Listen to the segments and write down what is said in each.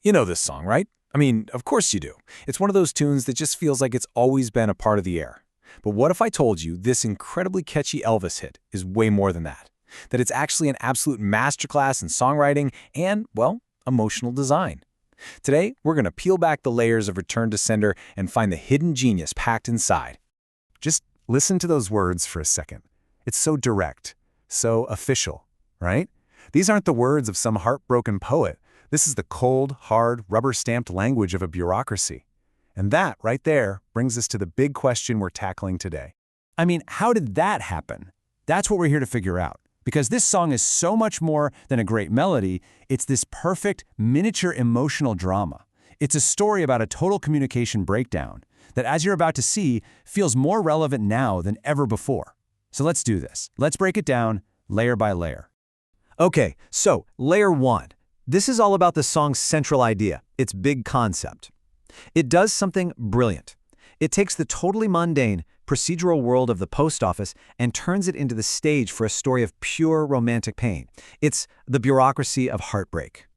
You know this song, right? I mean, of course you do. It's one of those tunes that just feels like it's always been a part of the air. But what if I told you this incredibly catchy Elvis hit is way more than that? That it's actually an absolute masterclass in songwriting and, well, emotional design. Today, we're going to peel back the layers of Return to Sender and find the hidden genius packed inside. Just listen to those words for a second. It's so direct, so official, right? These aren't the words of some heartbroken poet. This is the cold, hard, rubber-stamped language of a bureaucracy. And that, right there, brings us to the big question we're tackling today. I mean, how did that happen? That's what we're here to figure out. Because this song is so much more than a great melody, it's this perfect, miniature emotional drama. It's a story about a total communication breakdown that, as you're about to see, feels more relevant now than ever before. So let's do this. Let's break it down layer by layer. Okay, so layer one. This is all about the song's central idea, its big concept. It does something brilliant. It takes the totally mundane, procedural world of the post office and turns it into the stage for a story of pure romantic pain. It's the bureaucracy of heartbreak.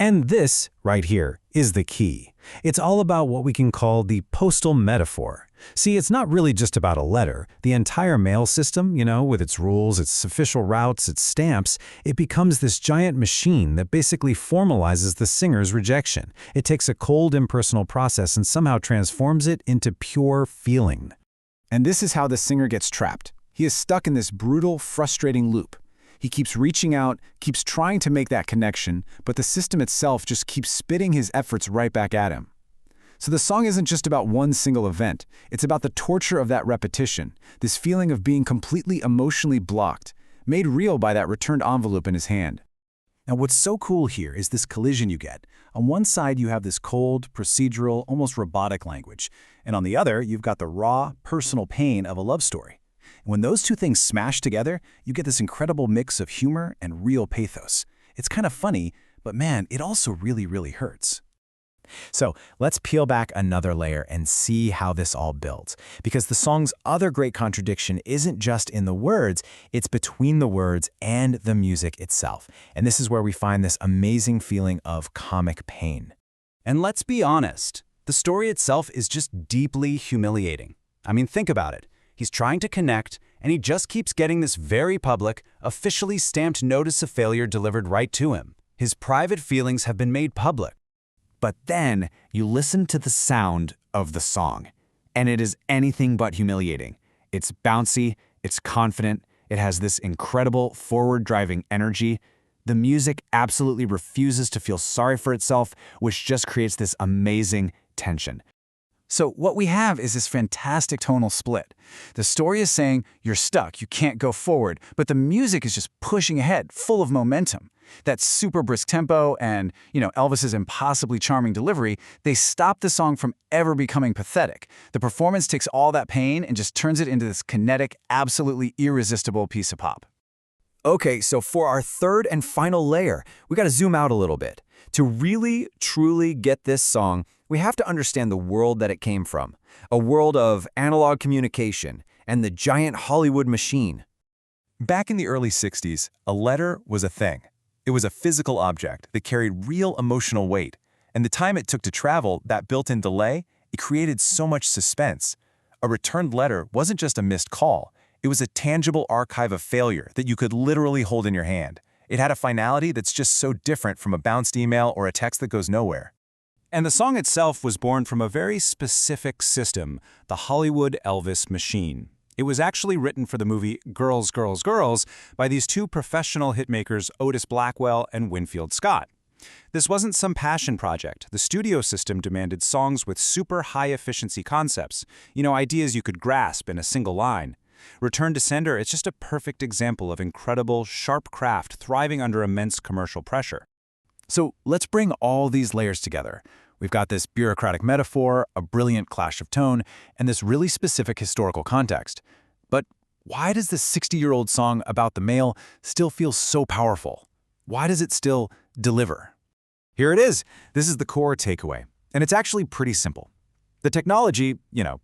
And this, right here, is the key. It's all about what we can call the postal metaphor. See, it's not really just about a letter. The entire mail system, with its rules, its official routes, its stamps, it becomes this giant machine that basically formalizes the singer's rejection. It takes a cold, impersonal process and somehow transforms it into pure feeling. And this is how the singer gets trapped. He is stuck in this brutal, frustrating loop. He keeps reaching out, keeps trying to make that connection, but the system itself just keeps spitting his efforts right back at him. So the song isn't just about one single event. It's about the torture of that repetition, this feeling of being completely emotionally blocked, made real by that returned envelope in his hand. Now what's so cool here is this collision you get. On one side you have this cold, procedural, almost robotic language, and on the other you've got the raw, personal pain of a love story. When those two things smash together, you get this incredible mix of humor and real pathos. It's kind of funny, but man, it also really, really hurts. So let's peel back another layer and see how this all builds. Because the song's other great contradiction isn't just in the words, it's between the words and the music itself. And this is where we find this amazing feeling of comic pain. And let's be honest, the story itself is just deeply humiliating. I mean, think about it. He's trying to connect, and he just keeps getting this very public, officially stamped notice of failure delivered right to him. His private feelings have been made public. But then you listen to the sound of the song, and it is anything but humiliating. It's bouncy, it's confident, it has this incredible forward-driving energy. The music absolutely refuses to feel sorry for itself, which just creates this amazing tension. So what we have is this fantastic tonal split. The story is saying you're stuck, you can't go forward, but the music is just pushing ahead, full of momentum. That super brisk tempo and, Elvis's impossibly charming delivery, they stop the song from ever becoming pathetic. The performance takes all that pain and just turns it into this kinetic, absolutely irresistible piece of pop. Okay, so for our third and final layer, we got to zoom out a little bit. To really, truly get this song, we have to understand the world that it came from, a world of analog communication and the giant Hollywood machine. Back in the early 60s, a letter was a thing. It was a physical object that carried real emotional weight, and the time it took to travel, that built-in delay, it created so much suspense. A returned letter wasn't just a missed call, it was a tangible archive of failure that you could literally hold in your hand. It had a finality that's just so different from a bounced email or a text that goes nowhere. And the song itself was born from a very specific system, the Hollywood Elvis machine. It was actually written for the movie Girls, Girls, Girls by these two professional hitmakers, Otis Blackwell and Winfield Scott. This wasn't some passion project. The studio system demanded songs with super high-efficiency concepts, ideas you could grasp in a single line. Return to Sender, it's just a perfect example of incredible, sharp craft thriving under immense commercial pressure. So let's bring all these layers together. We've got this bureaucratic metaphor, a brilliant clash of tone, and this really specific historical context. But why does this 60-year-old song about the mail still feel so powerful? Why does it still deliver? Here it is. This is the core takeaway. And it's actually pretty simple. The technology,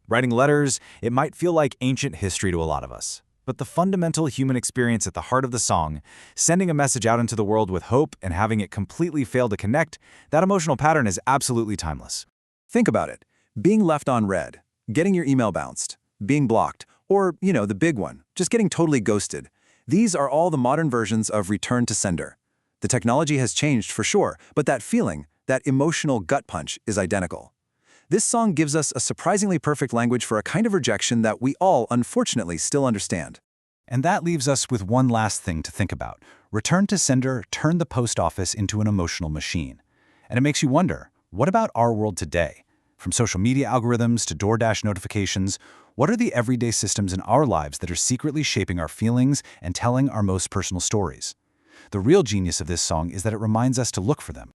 writing letters, it might feel like ancient history to a lot of us. But the fundamental human experience at the heart of the song, sending a message out into the world with hope and having it completely fail to connect, that emotional pattern is absolutely timeless. Think about it. Being left on read, getting your email bounced, being blocked, or, the big one, just getting totally ghosted. These are all the modern versions of return to sender. The technology has changed for sure, but that feeling, that emotional gut punch, is identical. This song gives us a surprisingly perfect language for a kind of rejection that we all, unfortunately, still understand. And that leaves us with one last thing to think about. Return to sender turned the post office into an emotional machine. And it makes you wonder, what about our world today? From social media algorithms to DoorDash notifications, what are the everyday systems in our lives that are secretly shaping our feelings and telling our most personal stories? The real genius of this song is that it reminds us to look for them.